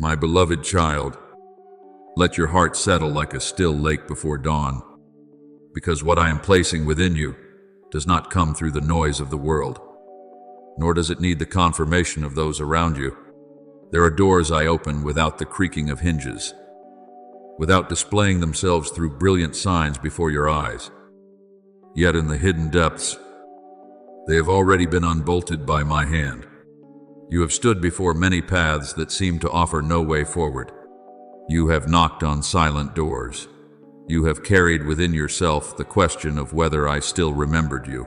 My beloved child, let your heart settle like a still lake before dawn, because what I am placing within you does not come through the noise of the world, nor does it need the confirmation of those around you. There are doors I open without the creaking of hinges, without displaying themselves through brilliant signs before your eyes. Yet in the hidden depths, they have already been unbolted by my hand. You have stood before many paths that seem to offer no way forward. You have knocked on silent doors. You have carried within yourself the question of whether I still remembered you.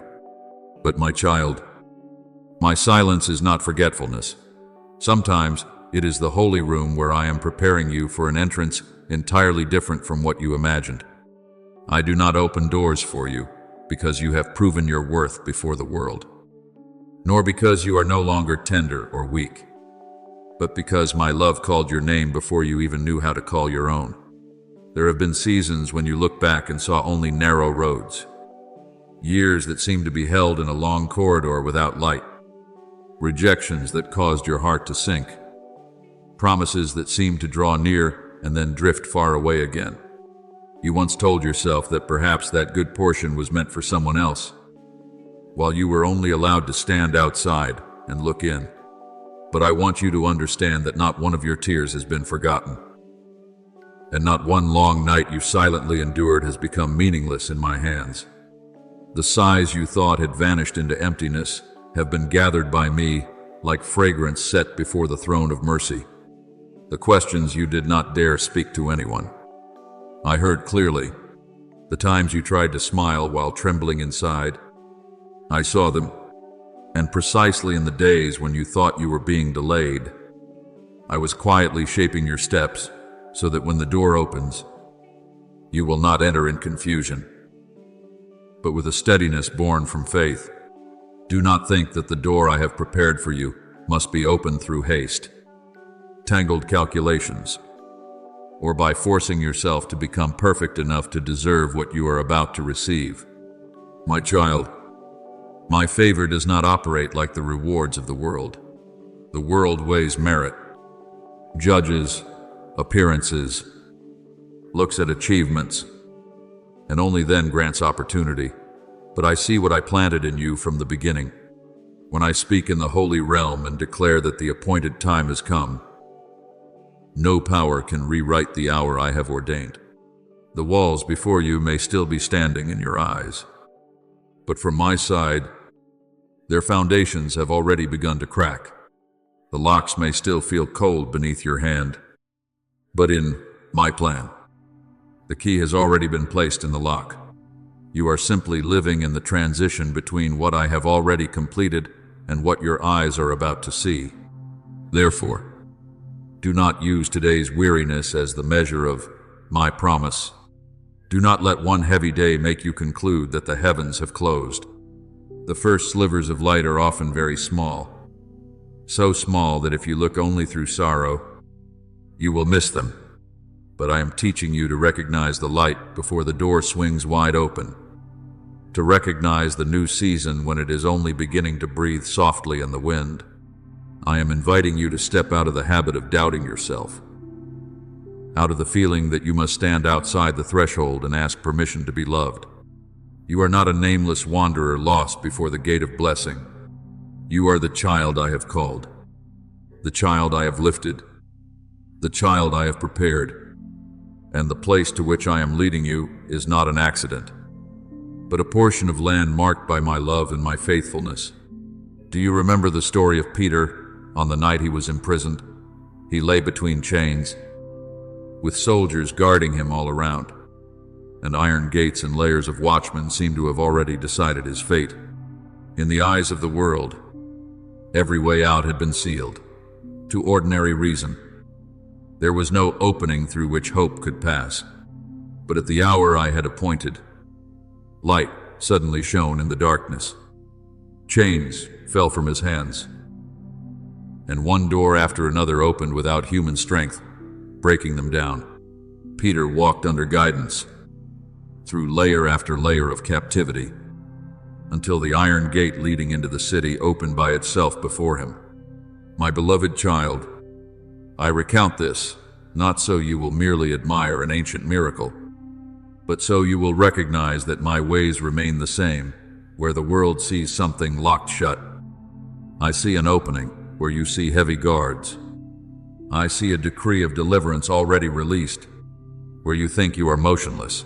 But my child, my silence is not forgetfulness. Sometimes it is the holy room where I am preparing you for an entrance entirely different from what you imagined. I do not open doors for you because you have proven your worth before the world, nor because you are no longer tender or weak, but because my love called your name before you even knew how to call your own. There have been seasons when you looked back and saw only narrow roads, years that seemed to be held in a long corridor without light, rejections that caused your heart to sink, promises that seemed to draw near and then drift far away again. You once told yourself that perhaps that good portion was meant for someone else, while you were only allowed to stand outside and look in. But I want you to understand that not one of your tears has been forgotten, and not one long night you silently endured has become meaningless in my hands. The sighs you thought had vanished into emptiness have been gathered by me like fragrance set before the throne of mercy. The questions you did not dare speak to anyone, I heard clearly. The times you tried to smile while trembling inside, I saw them. And precisely in the days when you thought you were being delayed, I was quietly shaping your steps so that when the door opens, you will not enter in confusion, but with a steadiness born from faith. Do not think that the door I have prepared for you must be opened through haste, tangled calculations, or by forcing yourself to become perfect enough to deserve what you are about to receive. My child, my favor does not operate like the rewards of the world. The world weighs merit, judges appearances, looks at achievements, and only then grants opportunity. But I see what I planted in you from the beginning. When I speak in the holy realm and declare that the appointed time has come, no power can rewrite the hour I have ordained. The walls before you may still be standing in your eyes, but from my side, their foundations have already begun to crack. The locks may still feel cold beneath your hand, but in my plan, the key has already been placed in the lock. You are simply living in the transition between what I have already completed and what your eyes are about to see. Therefore, do not use today's weariness as the measure of my promise. Do not let one heavy day make you conclude that the heavens have closed. The first slivers of light are often very small, so small that if you look only through sorrow, you will miss them. But I am teaching you to recognize the light before the door swings wide open, to recognize the new season when it is only beginning to breathe softly in the wind. I am inviting you to step out of the habit of doubting yourself, out of the feeling that you must stand outside the threshold and ask permission to be loved. You are not a nameless wanderer lost before the gate of blessing. You are the child I have called, the child I have lifted, the child I have prepared, and the place to which I am leading you is not an accident, but a portion of land marked by my love and my faithfulness. Do you remember the story of Peter on the night he was imprisoned? He lay between chains, with soldiers guarding him all around, and iron gates and layers of watchmen seemed to have already decided his fate. In the eyes of the world, every way out had been sealed. To ordinary reason, there was no opening through which hope could pass. But at the hour I had appointed, light suddenly shone in the darkness. Chains fell from his hands, and one door after another opened without human strength, breaking them down. Peter walked under guidance, through layer after layer of captivity, until the iron gate leading into the city opened by itself before him. My beloved child, I recount this, not so you will merely admire an ancient miracle, but so you will recognize that my ways remain the same, where the world sees something locked shut. I see an opening where you see heavy guards. I see a decree of deliverance already released, where you think you are motionless.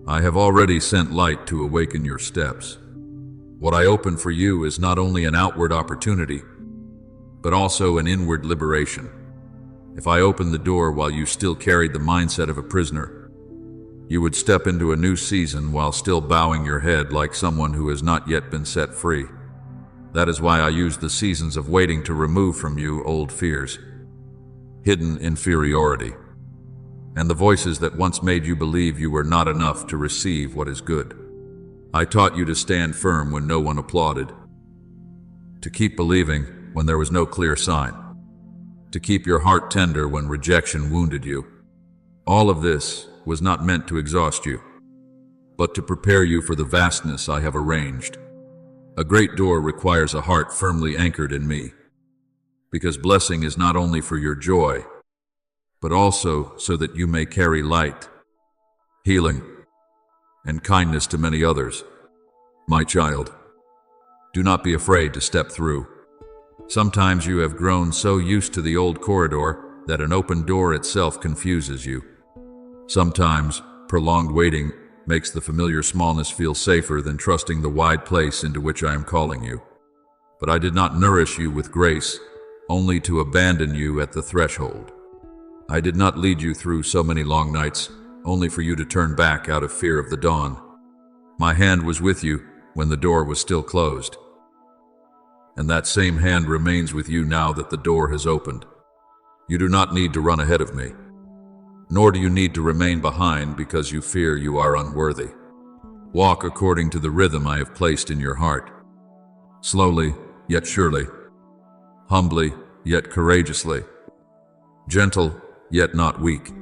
I have already sent light to awaken your steps. What I open for you is not only an outward opportunity, but also an inward liberation. If I opened the door while you still carried the mindset of a prisoner, you would step into a new season while still bowing your head like someone who has not yet been set free. That is why I use the seasons of waiting to remove from you old fears, hidden inferiority, and the voices that once made you believe you were not enough to receive what is good. I taught you to stand firm when no one applauded, to keep believing when there was no clear sign, to keep your heart tender when rejection wounded you. All of this was not meant to exhaust you, but to prepare you for the vastness I have arranged. A great door requires a heart firmly anchored in me, because blessing is not only for your joy, but also so that you may carry light, healing, and kindness to many others. My child, do not be afraid to step through. Sometimes you have grown so used to the old corridor that an open door itself confuses you. Sometimes prolonged waiting makes the familiar smallness feel safer than trusting the wide place into which I am calling you. But I did not nourish you with grace, only to abandon you at the threshold. I did not lead you through so many long nights, only for you to turn back out of fear of the dawn. My hand was with you when the door was still closed. And that same hand remains with you now that the door has opened. You do not need to run ahead of me, nor do you need to remain behind because you fear you are unworthy. Walk according to the rhythm I have placed in your heart, slowly yet surely, humbly yet courageously, gentle yet not weak.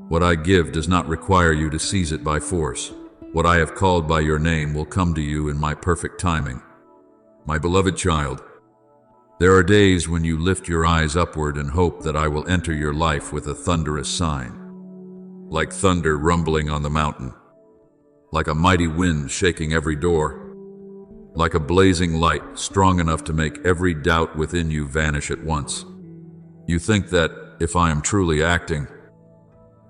What I give does not require you to seize it by force. What I have called by your name will come to you in my perfect timing. My beloved child, there are days when you lift your eyes upward and hope that I will enter your life with a thunderous sign, like thunder rumbling on the mountain, like a mighty wind shaking every door, like a blazing light strong enough to make every doubt within you vanish at once. You think that if I am truly acting,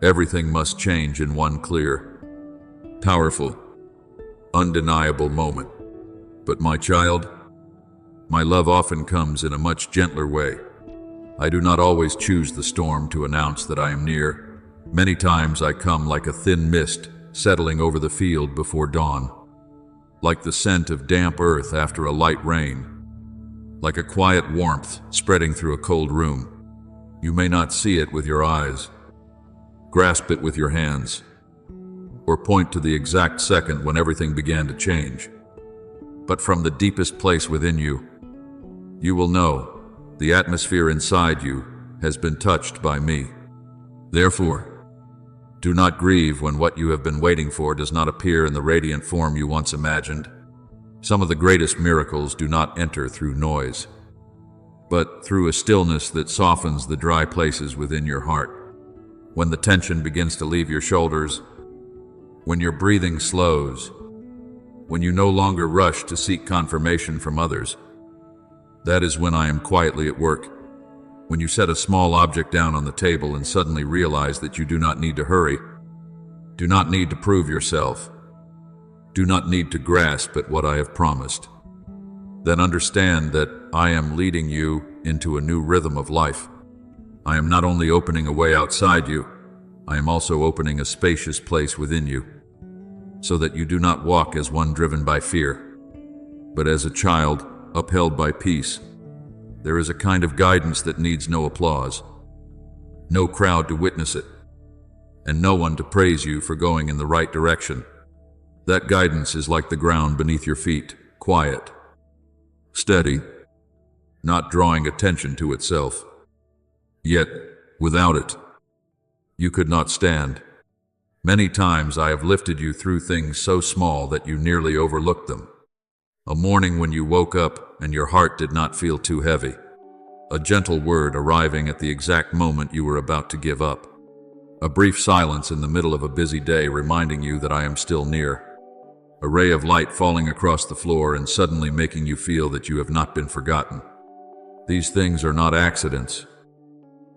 everything must change in one clear, powerful, undeniable moment. But my child, my love often comes in a much gentler way. I do not always choose the storm to announce that I am near. Many times I come like a thin mist settling over the field before dawn, like the scent of damp earth after a light rain, like a quiet warmth spreading through a cold room. You may not see it with your eyes, grasp it with your hands, or point to the exact second when everything began to change. But from the deepest place within you, you will know the atmosphere inside you has been touched by me. Therefore, do not grieve when what you have been waiting for does not appear in the radiant form you once imagined. Some of the greatest miracles do not enter through noise, but through a stillness that softens the dry places within your heart. When the tension begins to leave your shoulders, when your breathing slows, when you no longer rush to seek confirmation from others, that is when I am quietly at work. When you set a small object down on the table and suddenly realize that you do not need to hurry, do not need to prove yourself, do not need to grasp at what I have promised, then understand that I am leading you into a new rhythm of life. I am not only opening a way outside you, I am also opening a spacious place within you, so that you do not walk as one driven by fear, but as a child upheld by peace. There is a kind of guidance that needs no applause, no crowd to witness it, and no one to praise you for going in the right direction. That guidance is like the ground beneath your feet, quiet, steady, not drawing attention to itself. Yet, without it, you could not stand. Many times I have lifted you through things so small that you nearly overlooked them. A morning when you woke up and your heart did not feel too heavy. a gentle word arriving at the exact moment you were about to give up. A brief silence in the middle of a busy day reminding you that I am still near. A ray of light falling across the floor and suddenly making you feel that you have not been forgotten. These things are not accidents.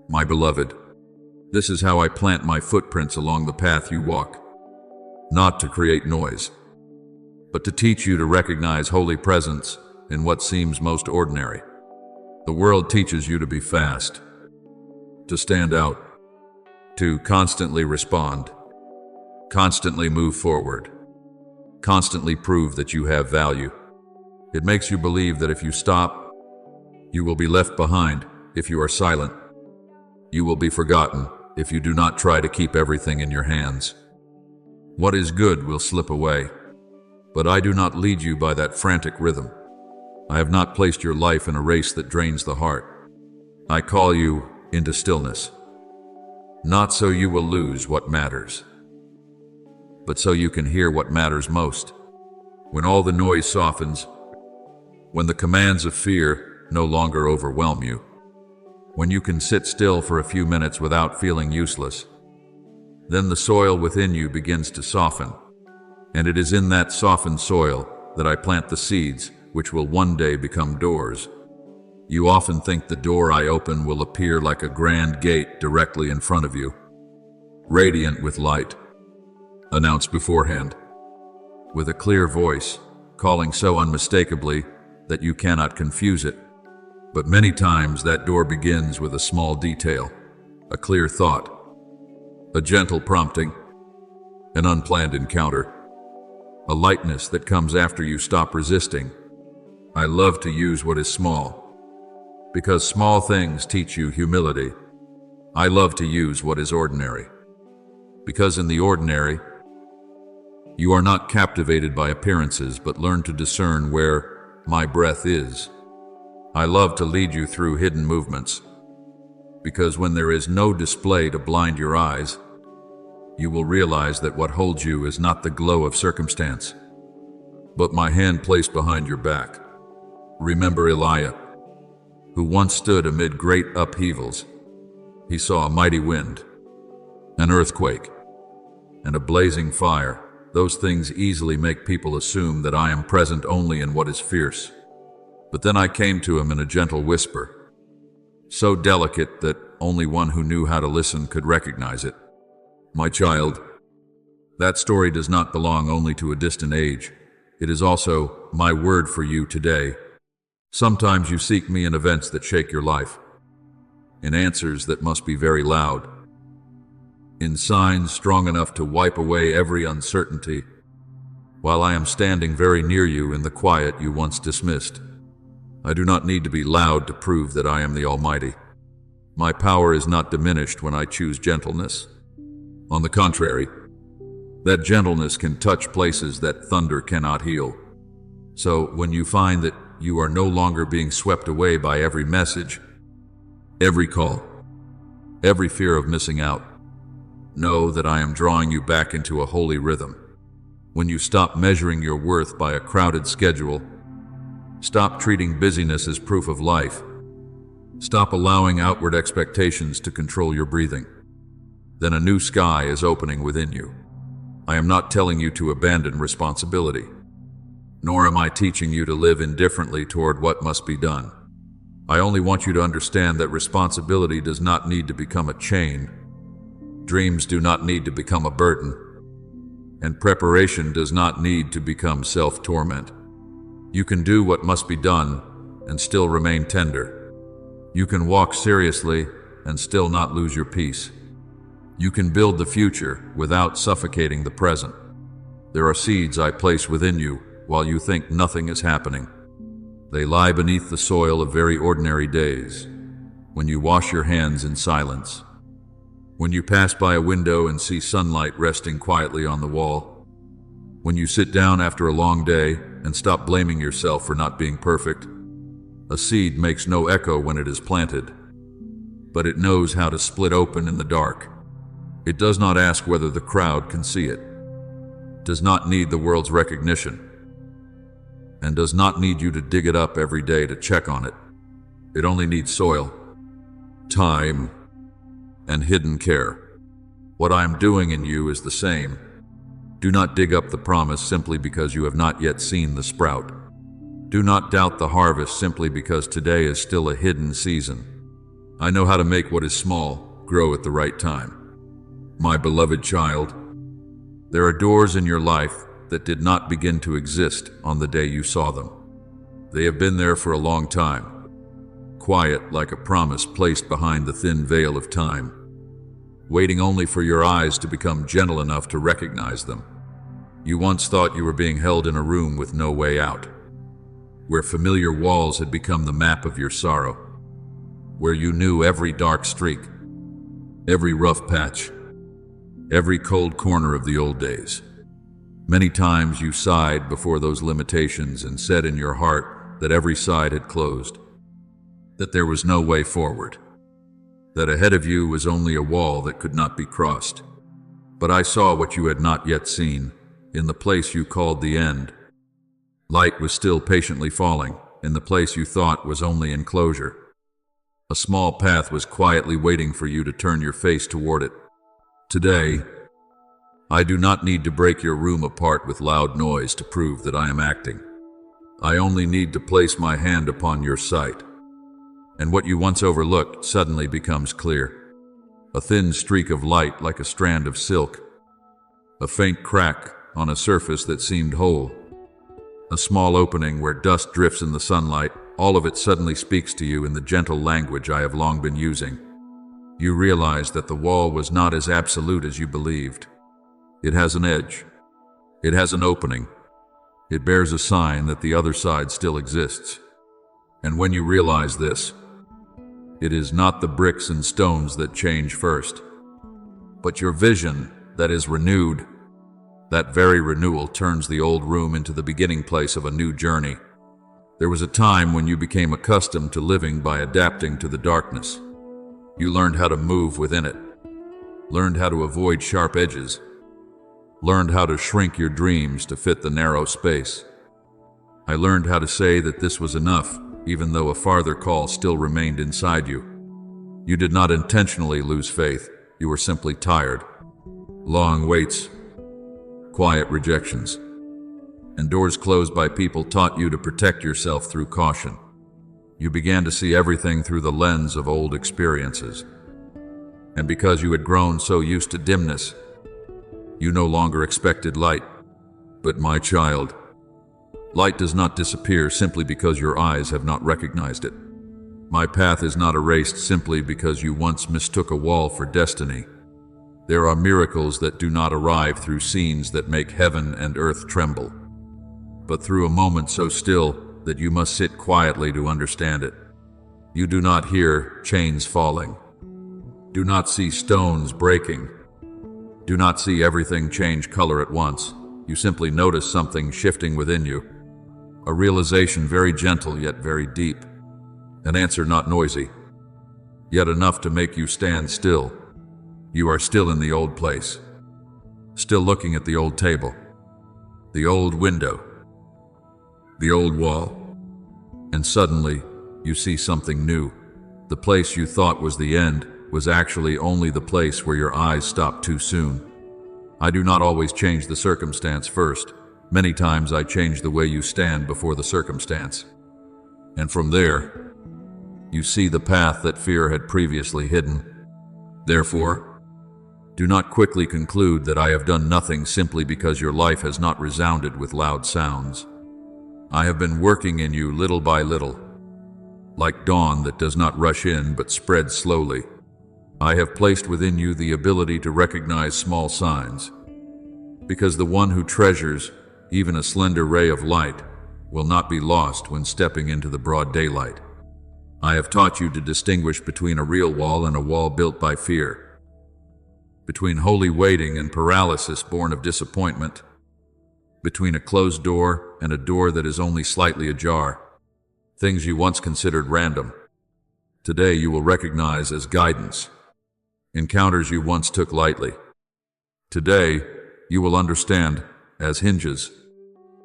My beloved, this is how I plant my footprints along the path you walk. Not to create noise, but to teach you to recognize holy presence in what seems most ordinary. The world teaches you to be fast, to stand out, to constantly respond, constantly move forward, constantly prove that you have value. It makes you believe that if you stop, you will be left behind if you are silent. You will be forgotten if you do not try to keep everything in your hands. What is good will slip away, but I do not lead you by that frantic rhythm. I have not placed your life in a race that drains the heart. I call you into stillness, not so you will lose what matters, but so you can hear what matters most. When all the noise softens, when the commands of fear no longer overwhelm you, when you can sit still for a few minutes without feeling useless, then the soil within you begins to soften, and it is in that softened soil that I plant the seeds which will one day become doors. You often think the door I open will appear like a grand gate directly in front of you, radiant with light, announced beforehand, with a clear voice, calling so unmistakably that you cannot confuse it. But many times that door begins with a small detail, a clear thought, a gentle prompting, an unplanned encounter, a lightness that comes after you stop resisting. I love to use what is small, because small things teach you humility. I love to use what is ordinary, because in the ordinary, you are not captivated by appearances, but learn to discern where my breath is. I love to lead you through hidden movements, because when there is no display to blind your eyes, you will realize that what holds you is not the glow of circumstance, but my hand placed behind your back. Remember Elijah, who once stood amid great upheavals. He saw a mighty wind, an earthquake, and a blazing fire. Those things easily make people assume that I am present only in what is fierce. But then I came to him in a gentle whisper, so delicate that only one who knew how to listen could recognize it. My child, that story does not belong only to a distant age. It is also my word for you today. Sometimes you seek me in events that shake your life, in answers that must be very loud, in signs strong enough to wipe away every uncertainty, while I am standing very near you in the quiet you once dismissed. I do not need to be loud to prove that I am the Almighty. My power is not diminished when I choose gentleness. On the contrary, that gentleness can touch places that thunder cannot heal. So when you find that you are no longer being swept away by every message, every call, every fear of missing out, know that I am drawing you back into a holy rhythm. When you stop measuring your worth by a crowded schedule, stop treating busyness as proof of life, stop allowing outward expectations to control your breathing, then a new sky is opening within you. I am not telling you to abandon responsibility, nor am I teaching you to live indifferently toward what must be done. I only want you to understand that responsibility does not need to become a chain, dreams do not need to become a burden, and preparation does not need to become self-torment. You can do what must be done and still remain tender. You can walk seriously and still not lose your peace. You can build the future without suffocating the present. There are seeds I place within you while you think nothing is happening. They lie beneath the soil of very ordinary days, when you wash your hands in silence, when you pass by a window and see sunlight resting quietly on the wall, when you sit down after a long day and stop blaming yourself for not being perfect. A seed makes no echo when it is planted, but it knows how to split open in the dark. It does not ask whether the crowd can see it, does not need the world's recognition, and does not need you to dig it up every day to check on it. It only needs soil, time, and hidden care. What I am doing in you is the same. Do not dig up the promise simply because you have not yet seen the sprout. Do not doubt the harvest simply because today is still a hidden season. I know how to make what is small grow at the right time. My beloved child, there are doors in your life that did not begin to exist on the day you saw them. They have been there for a long time, quiet like a promise placed behind the thin veil of time, waiting only for your eyes to become gentle enough to recognize them. You once thought you were being held in a room with no way out, where familiar walls had become the map of your sorrow, where you knew every dark streak, every rough patch, every cold corner of the old days. Many times you sighed before those limitations and said in your heart that every side had closed, that there was no way forward, that ahead of you was only a wall that could not be crossed. But I saw what you had not yet seen, in the place you called the end. Light was still patiently falling, in the place you thought was only enclosure. A small path was quietly waiting for you to turn your face toward it. Today, I do not need to break your room apart with loud noise to prove that I am acting. I only need to place my hand upon your sight, and what you once overlooked suddenly becomes clear. A thin streak of light like a strand of silk, a faint crack on a surface that seemed whole, a small opening where dust drifts in the sunlight. All of it suddenly speaks to you in the gentle language I have long been using. You realize that the wall was not as absolute as you believed. It has an edge. It has an opening. It bears a sign that the other side still exists. And when you realize this, it is not the bricks and stones that change first, but your vision that is renewed. That very renewal turns the old room into the beginning place of a new journey. There was a time when you became accustomed to living by adapting to the darkness. You learned how to move within it, learned how to avoid sharp edges, learned how to shrink your dreams to fit the narrow space. I learned how to say that this was enough, even though a farther call still remained inside you. You did not intentionally lose faith, you were simply tired. Long waits, quiet rejections, and doors closed by people taught you to protect yourself through caution. You began to see everything through the lens of old experiences. And because you had grown so used to dimness, you no longer expected light. But my child, light does not disappear simply because your eyes have not recognized it. My path is not erased simply because you once mistook a wall for destiny. There are miracles that do not arrive through scenes that make heaven and earth tremble, but through a moment so still that you must sit quietly to understand it. You do not hear chains falling. Do not see stones breaking. Do not see everything change color at once. You simply notice something shifting within you. A realization very gentle yet very deep. An answer not noisy, yet enough to make you stand still. You are still in the old place, still looking at the old table, the old window, the old wall, and suddenly you see something new. The place you thought was the end was actually only the place where your eyes stopped too soon. I do not always change the circumstance first. Many times I change the way you stand before the circumstance. And from there, you see the path that fear had previously hidden. Therefore, do not quickly conclude that I have done nothing simply because your life has not resounded with loud sounds. I have been working in you little by little, like dawn that does not rush in but spreads slowly. I have placed within you the ability to recognize small signs, because the one who treasures even a slender ray of light will not be lost when stepping into the broad daylight. I have taught you to distinguish between a real wall and a wall built by fear, between holy waiting and paralysis born of disappointment, between a closed door and a door that is only slightly ajar. Things you once considered random, today you will recognize as guidance. Encounters you once took lightly, today you will understand as hinges.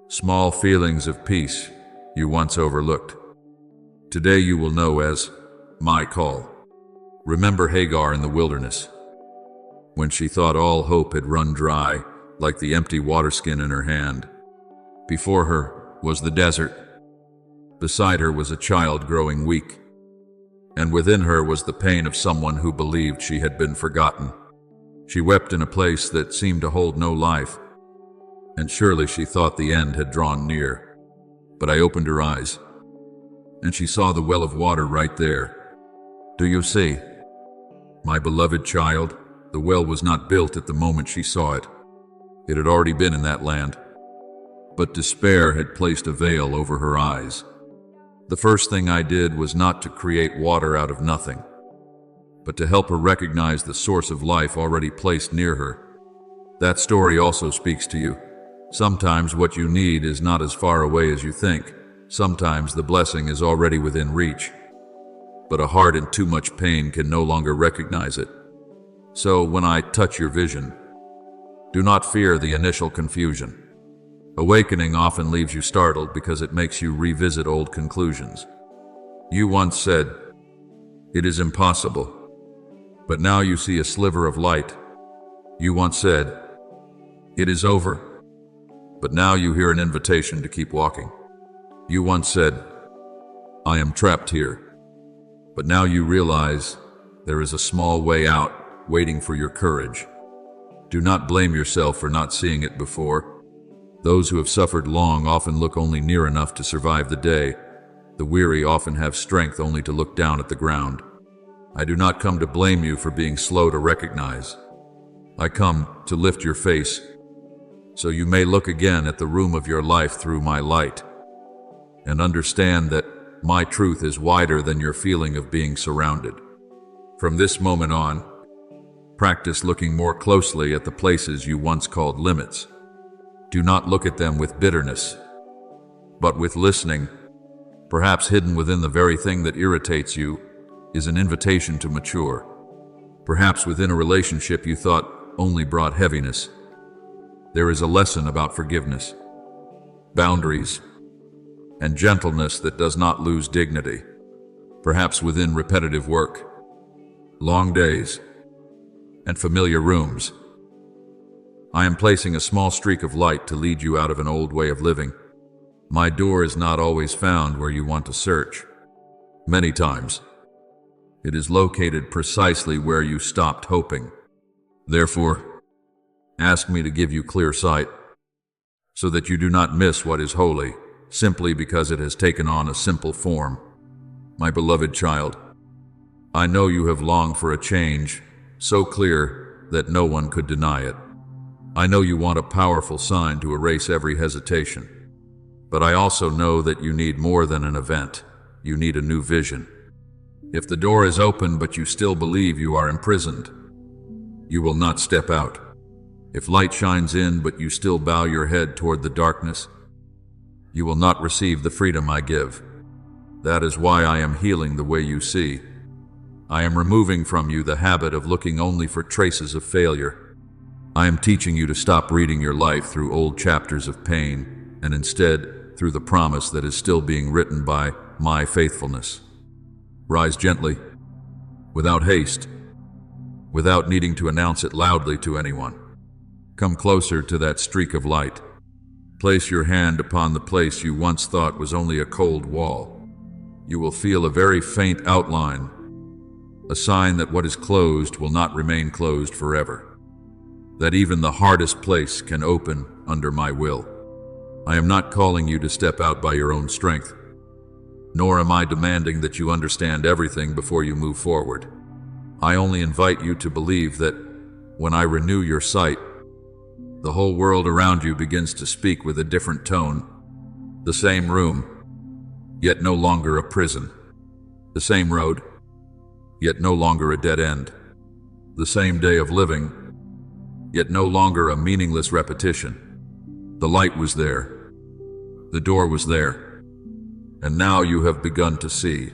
Small feelings of peace you once overlooked, Today you will know as my call. Remember Hagar in the wilderness, when she thought all hope had run dry, like the empty water skin in her hand. Before her was the desert. Beside her was a child growing weak. And within her was the pain of someone who believed she had been forgotten. She wept in a place that seemed to hold no life, and surely she thought the end had drawn near. But I opened her eyes, and she saw the well of water right there. Do you see? My beloved child, the well was not built at the moment she saw it. It had already been in that land. But despair had placed a veil over her eyes. The first thing I did was not to create water out of nothing, but to help her recognize the source of life already placed near her. That story also speaks to you. Sometimes what you need is not as far away as you think. Sometimes the blessing is already within reach, but a heart in too much pain can no longer recognize it. So when I touch your vision, do not fear the initial confusion. Awakening often leaves you startled because it makes you revisit old conclusions. You once said, "It is impossible," but now you see a sliver of light. You once said, "It is over," but now you hear an invitation to keep walking. You once said, "I am trapped here," but now you realize there is a small way out waiting for your courage. Do not blame yourself for not seeing it before. Those who have suffered long often look only near enough to survive the day. The weary often have strength only to look down at the ground. I do not come to blame you for being slow to recognize. I come to lift your face, so you may look again at the room of your life through my light, and understand that my truth is wider than your feeling of being surrounded. From this moment on, practice looking more closely at the places you once called limits. Do not look at them with bitterness, but with listening. Perhaps hidden within the very thing that irritates you is an invitation to mature. Perhaps within a relationship you thought only brought heaviness, there is a lesson about forgiveness, boundaries, and gentleness that does not lose dignity. Perhaps within repetitive work, long days, and familiar rooms, I am placing a small streak of light to lead you out of an old way of living. My door is not always found where you want to search. Many times, it is located precisely where you stopped hoping. Therefore, ask me to give you clear sight, so that you do not miss what is holy, simply because it has taken on a simple form. My beloved child, I know you have longed for a change, so clear that no one could deny it. I know you want a powerful sign to erase every hesitation. But I also know that you need more than an event. You need a new vision. If the door is open but you still believe you are imprisoned, you will not step out. If light shines in but you still bow your head toward the darkness, you will not receive the freedom I give. That is why I am healing the way you see. I am removing from you the habit of looking only for traces of failure. I am teaching you to stop reading your life through old chapters of pain, and instead through the promise that is still being written by my faithfulness. Rise gently, without haste, without needing to announce it loudly to anyone. Come closer to that streak of light. Place your hand upon the place you once thought was only a cold wall. You will feel a very faint outline, a sign that what is closed will not remain closed forever, that even the hardest place can open under my will. I am not calling you to step out by your own strength, nor am I demanding that you understand everything before you move forward. I only invite you to believe that when I renew your sight, the whole world around you begins to speak with a different tone. The same room, yet no longer a prison. The same road, yet no longer a dead end. The same day of living, yet no longer a meaningless repetition. The light was there. The door was there. And now you have begun to see.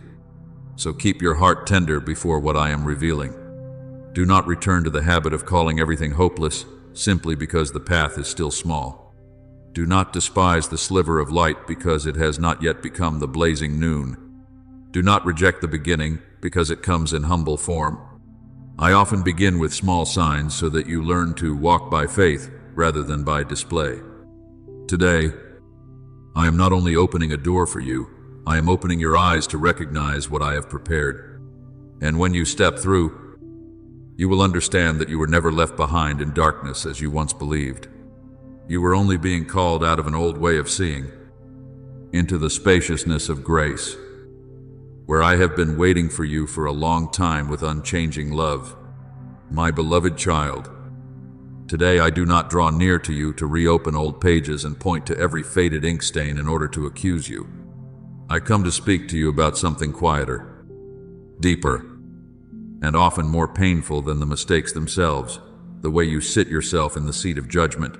So keep your heart tender before what I am revealing. Do not return to the habit of calling everything hopeless simply because the path is still small. Do not despise the sliver of light because it has not yet become the blazing noon. Do not reject the beginning, because it comes in humble form. I often begin with small signs so that you learn to walk by faith rather than by display. Today, I am not only opening a door for you, I am opening your eyes to recognize what I have prepared. And when you step through, you will understand that you were never left behind in darkness as you once believed. You were only being called out of an old way of seeing, into the spaciousness of grace, where I have been waiting for you for a long time with unchanging love. My beloved child, today I do not draw near to you to reopen old pages and point to every faded ink stain in order to accuse you. I come to speak to you about something quieter, deeper, and often more painful than the mistakes themselves, the way you sit yourself in the seat of judgment,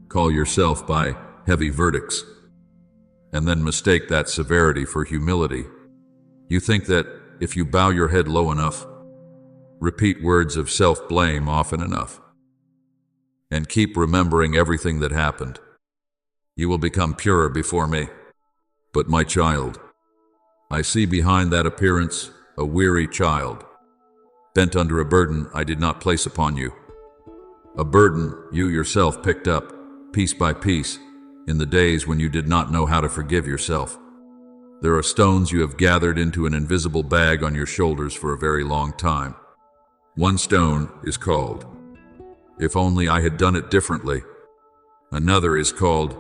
call yourself by heavy verdicts, and then mistake that severity for humility. You think that if you bow your head low enough, repeat words of self-blame often enough, and keep remembering everything that happened, you will become purer before me. But my child, I see behind that appearance a weary child, bent under a burden I did not place upon you, a burden you yourself picked up, piece by piece, in the days when you did not know how to forgive yourself. There are stones you have gathered into an invisible bag on your shoulders for a very long time. One stone is called, "If only I had done it differently." Another is called,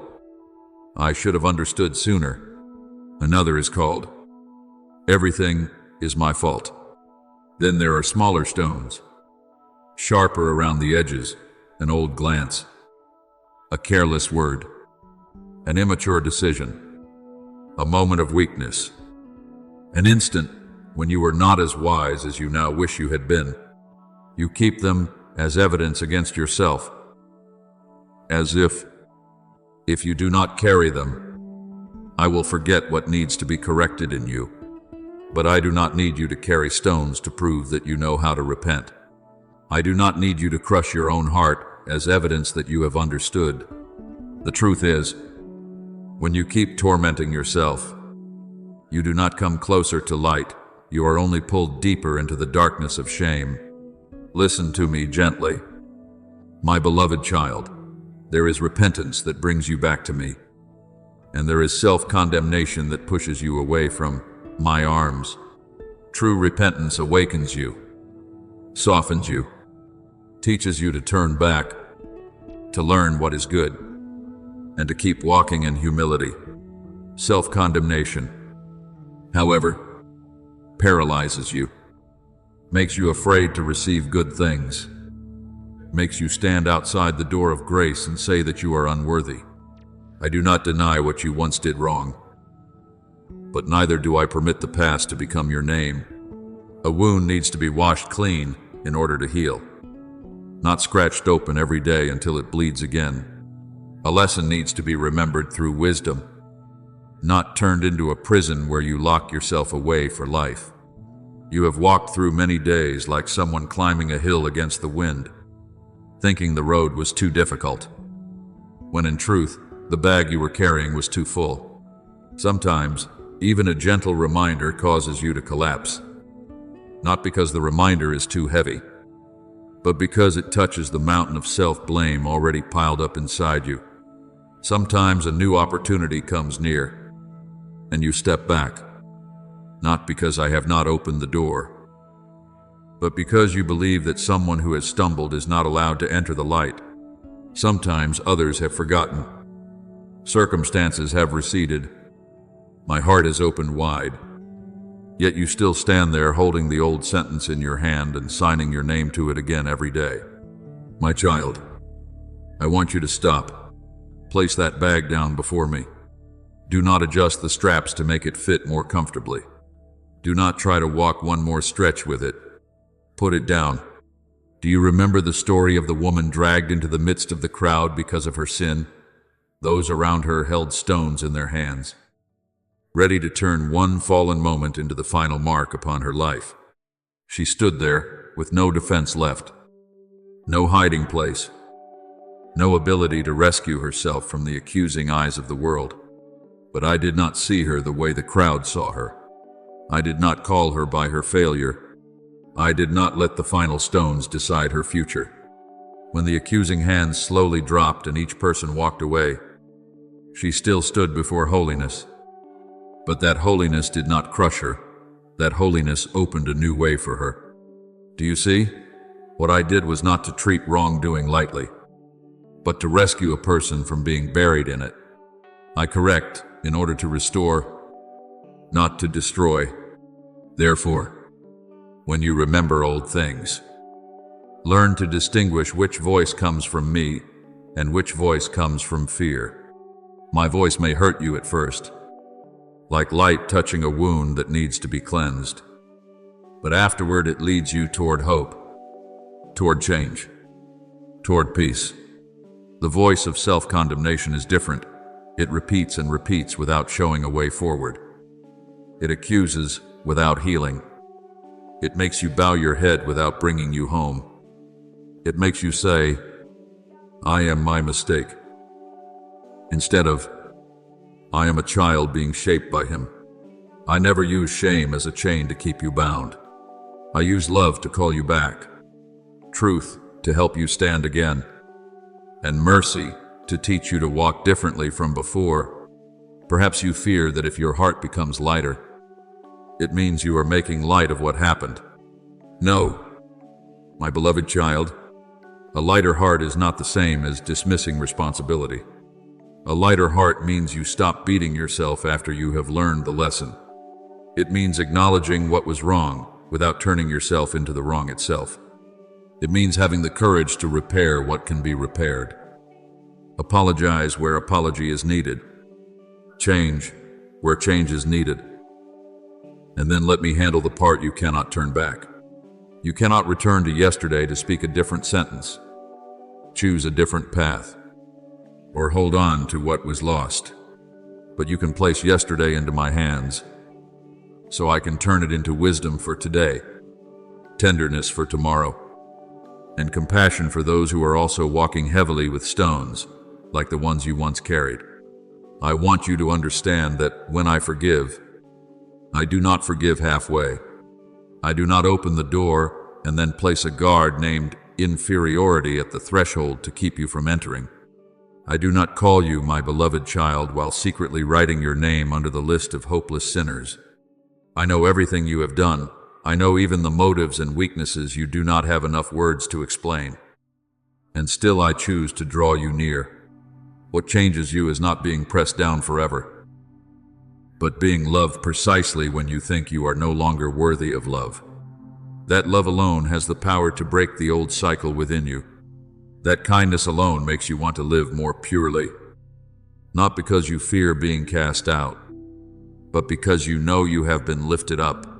"I should have understood sooner." Another is called, "Everything is my fault." Then there are smaller stones, sharper around the edges, an old glance, a careless word, an immature decision, a moment of weakness, an instant when you were not as wise as you now wish you had been. You keep them as evidence against yourself, as if you do not carry them, I will forget what needs to be corrected in you. But I do not need you to carry stones to prove that you know how to repent. I do not need you to crush your own heart as evidence that you have understood. The truth is, when you keep tormenting yourself, you do not come closer to light. You are only pulled deeper into the darkness of shame. Listen to me gently. My beloved child, there is repentance that brings you back to me, and there is self-condemnation that pushes you away from my arms. True repentance awakens you, softens you, teaches you to turn back, to learn what is good, and to keep walking in humility. Self-condemnation, however, paralyzes you, makes you afraid to receive good things, makes you stand outside the door of grace and say that you are unworthy. I do not deny what you once did wrong, but neither do I permit the past to become your name. A wound needs to be washed clean in order to heal, not scratched open every day until it bleeds again. A lesson needs to be remembered through wisdom, not turned into a prison where you lock yourself away for life. You have walked through many days like someone climbing a hill against the wind, thinking the road was too difficult, when in truth, the bag you were carrying was too full. Sometimes, even a gentle reminder causes you to collapse, not because the reminder is too heavy, but because it touches the mountain of self-blame already piled up inside you. Sometimes a new opportunity comes near, and you step back, not because I have not opened the door, but because you believe that someone who has stumbled is not allowed to enter the light. Sometimes others have forgotten. Circumstances have receded. My heart is opened wide. Yet you still stand there holding the old sentence in your hand and signing your name to it again every day. My child, I want you to stop. Place that bag down before me. Do not adjust the straps to make it fit more comfortably. Do not try to walk one more stretch with it. Put it down. Do you remember the story of the woman dragged into the midst of the crowd because of her sin? Those around her held stones in their hands, ready to turn one fallen moment into the final mark upon her life. She stood there with no defense left, no hiding place, no ability to rescue herself from the accusing eyes of the world. But I did not see her the way the crowd saw her. I did not call her by her failure. I did not let the final stones decide her future. When the accusing hands slowly dropped and each person walked away, she still stood before holiness. But that holiness did not crush her. That holiness opened a new way for her. Do you see? What I did was not to treat wrongdoing lightly, but to rescue a person from being buried in it. I correct in order to restore, not to destroy. Therefore, when you remember old things, learn to distinguish which voice comes from me and which voice comes from fear. My voice may hurt you at first, like light touching a wound that needs to be cleansed. But afterward it leads you toward hope, toward change, toward peace. The voice of self-condemnation is different. It repeats and repeats without showing a way forward. It accuses without healing. It makes you bow your head without bringing you home. It makes you say, "I am my mistake," instead of, "I am a child being shaped by him." I never use shame as a chain to keep you bound. I use love to call you back, truth to help you stand again, and mercy to teach you to walk differently from before. Perhaps you fear that if your heart becomes lighter, it means you are making light of what happened. No, my beloved child, a lighter heart is not the same as dismissing responsibility. A lighter heart means you stop beating yourself after you have learned the lesson. It means acknowledging what was wrong without turning yourself into the wrong itself. It means having the courage to repair what can be repaired. Apologize where apology is needed. Change where change is needed. And then let me handle the part you cannot turn back. You cannot return to yesterday to speak a different sentence, choose a different path, or hold on to what was lost. But you can place yesterday into my hands, so I can turn it into wisdom for today, tenderness for tomorrow, and compassion for those who are also walking heavily with stones, like the ones you once carried. I want you to understand that when I forgive, I do not forgive halfway. I do not open the door and then place a guard named inferiority at the threshold to keep you from entering. I do not call you my beloved child while secretly writing your name under the list of hopeless sinners. I know everything you have done. I know even the motives and weaknesses you do not have enough words to explain. And still I choose to draw you near. What changes you is not being pressed down forever, but being loved precisely when you think you are no longer worthy of love. That love alone has the power to break the old cycle within you. That kindness alone makes you want to live more purely, not because you fear being cast out, but because you know you have been lifted up.